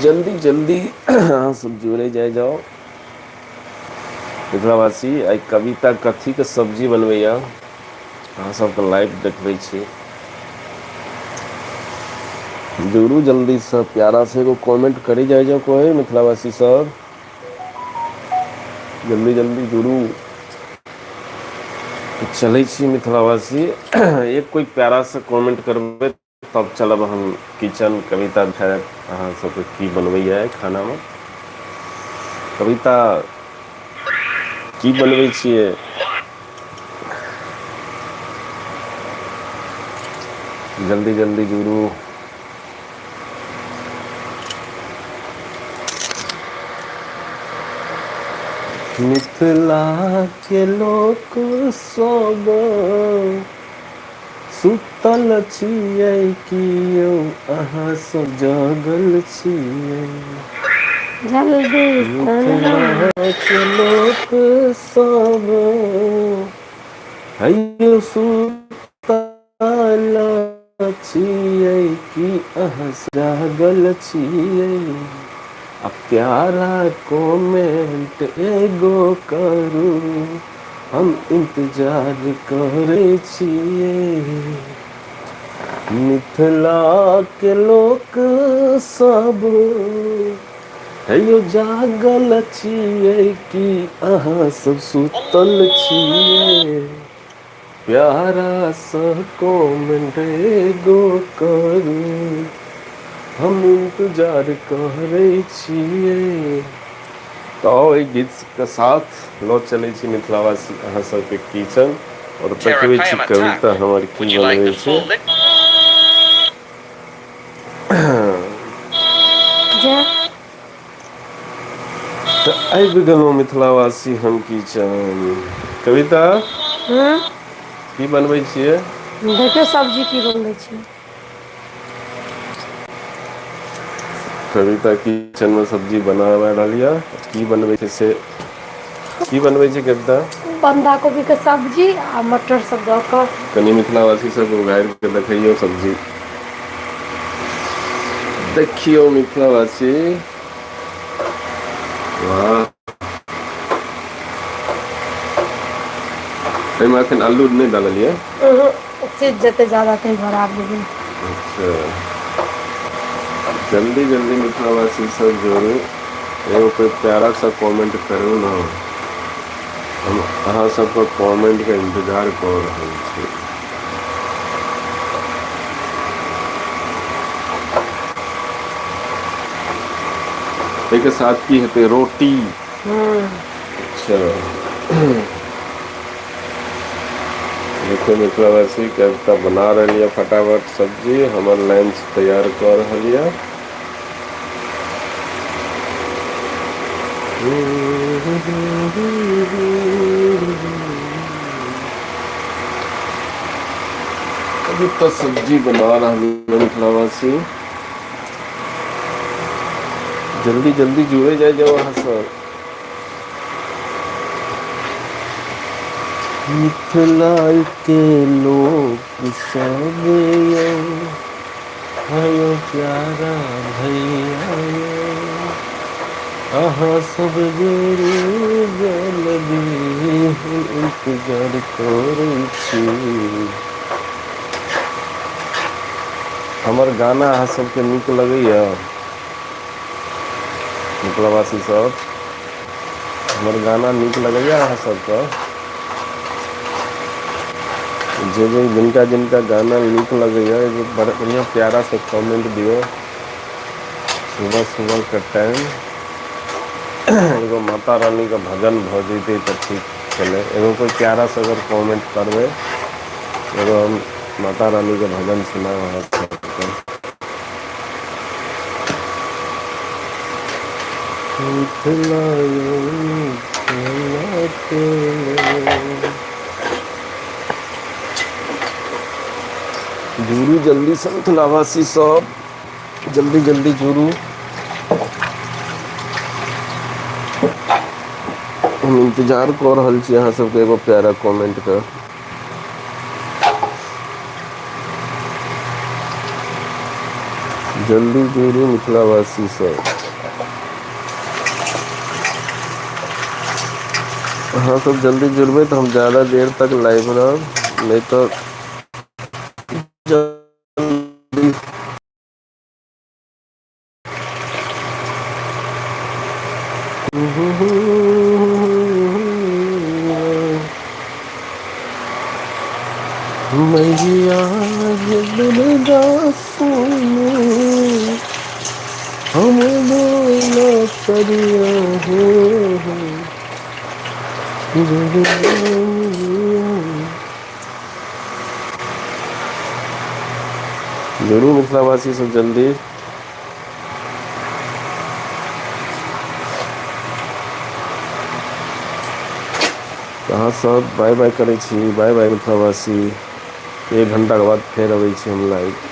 जल्दी जल्दी अहाँ सब जुड़े जाए जाओ। मिथिलावासी आई कविता कथी के सब्जी बनबैया अहाँ सबके लाइव देखबै छी। जुड़ू जल्दी से, प्यारा से एगो कमेंट करी जाए जाओ कोई मिथिलावासी सब, जल्दी जल्दी जुड़ू। चलै छी मिथिलावासी, एक कोई प्यारा से कमेंट करबै तब चलब हम किचन। कविता खायब अहाँ सबके की बनबैया खाना में, कविता की बनबै छियै। जल्दी जल्दी जुड़ू। मिथिला के लोक सब सुतल छियै कि यौ अहाँ सब जगल छियै। जल्दी मिथिला के लोक सब हैयो सुतल छियै कि अहाँ जागल छियै। आ प्यारा कमेंट एगो करू, हम इंतजार करै छियै। मिथिला के लोक सब हैयो जागल छियै कि अहाँ सब सुतल छियै। प्यारा सा कमेंट एगो करू, हम इंतजार करै छियै। तऽ एहि गीतके साथ लऽ चलै छी मिथिलावासी अहाँ सबके किचन, और देखबै छी कविता हमर की बनबै छै। जे तऽ आबि गेलहुँ मिथिलावासी हम किचन। कविता हँ की बनबै छियै। देखियौ सब्जी की बनबै छी। कविता किचन में सब्जी बनाबे रहल यऽ, की बनबै छै से की बनबै छै कविता। बन्धा कोबी के सब्जी आ मटर सब दऽ कऽ। कनि मिथिलावासी सब उघारि कऽ देखैयौ सब्जी। देखियौ मिथिलावासी, वाह। एहिमे एखन अल्लू नहि डाललियै। सिझ जेतै ज्यादा ताहि दुआरे आब देबै। अच्छा, जल्दी जल्दी मिथिलावासी सब जोड़ू, एगो कोइ प्यारा सा कमेंट करू ने, हम अहाँ सबके कमेंटके इंतजार कऽ रहल छी। एहिके साथ की हेतै, रोटी। हँ अच्छा देखियौ मिथिलावासी कविता बना रहल यऽ फटाफट सब्जी, हमर लंच तैयार कऽ रहल यऽ। अभी तऽ सब्जी बना रहल यऽ मिथिलावासी, जल्दी जल्दी जुड़े जाय जाओ अहाँ सब। मिथिला के लोक सब यौ हैयो प्यारा भैया यौ, अहाँ सब जोड़ू जल्दी, हम इंतजार करै छी। हमर गाना अहाँ सबके नीक लगैया मिथिलावासी सब, हमर गाना नीक लगैया अहाँ सबके। जे जिनका जिनका गाना नीक लगैया एगो बड़ बढ़िआँ प्यारा सा कमेंट दियौ। सुबह सुबह के टाइम एगो माता रानी के भजन भऽ जैतै तऽ ठीक छलै। एगो कोइ प्यारा सा अगर कमेंट करबै, एगो हम माता रानी के भजन सुनाएब अहाँ सबके। मिथिला यौ मिथिला के लोक, जुड़ू जल्दी सँ मिथिलावासी सब, जल्दी जल्दी जुड़ू। हम इंतजार कऽ रहल छी अहाँ सबके एगो प्यारा कमेंट के। जल्दी जुड़ू मिथिलावासी सब। हाँ सब जल्दी जुड़बे तो हम ज़्यादा देर तक लाइव रहब, नहीं तो जल्दी मैया हम बोला करिया जरूर मिथिलावासी सब जल्दी। कहाँ सब बाय बाय करै छी, बाय बाय मिथिलावासी। 1 घंटा के बाद फेर अबै छी हम लाइव।